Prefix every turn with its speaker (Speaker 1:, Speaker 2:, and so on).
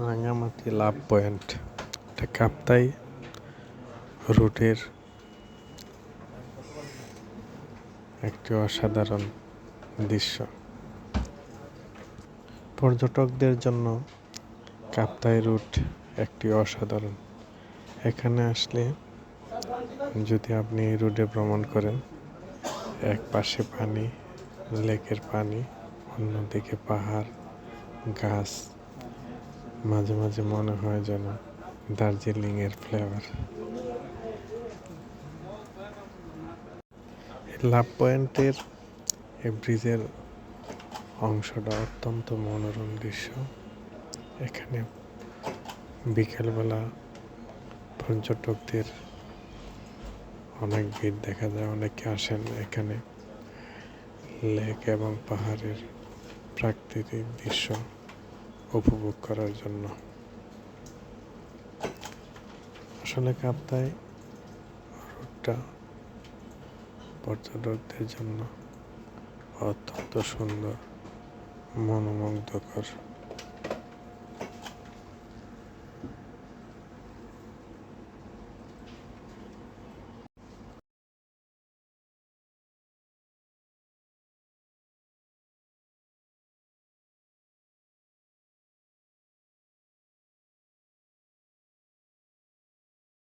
Speaker 1: রাঙামাটি লাভ point, এটা কাপ্তাই রুটের একটি অসাধারণ দৃশ্য। পর্যটকদের জন্য কাপ্তাই রুট একটি অসাধারণ। এখানে আসলে যদি আপনি এই রুটে ভ্রমণ করেন, এক পাশে পানি, লেকের পানি, অন্যদিকে পাহাড়, গাছ, মাঝে মাঝে মনে হয় যেন দার্জিলিংয়ের ফ্লেভার। লাভ পয়েন্টের এই ব্রিজের অংশটা অত্যন্ত মনোরম দৃশ্য। এখানে বিকেলবেলা পর্যটকদের অনেক ভিড় দেখা যায়। অনেকে আসেন এখানে লেক এবং পাহাড়ের প্রাকৃতিক দৃশ্য উপভোগ করার জন্য। আসলে কাপ্তাই রুটটা পর্যটকদের জন্য অত্যন্ত সুন্দর, মনোমুগ্ধকর।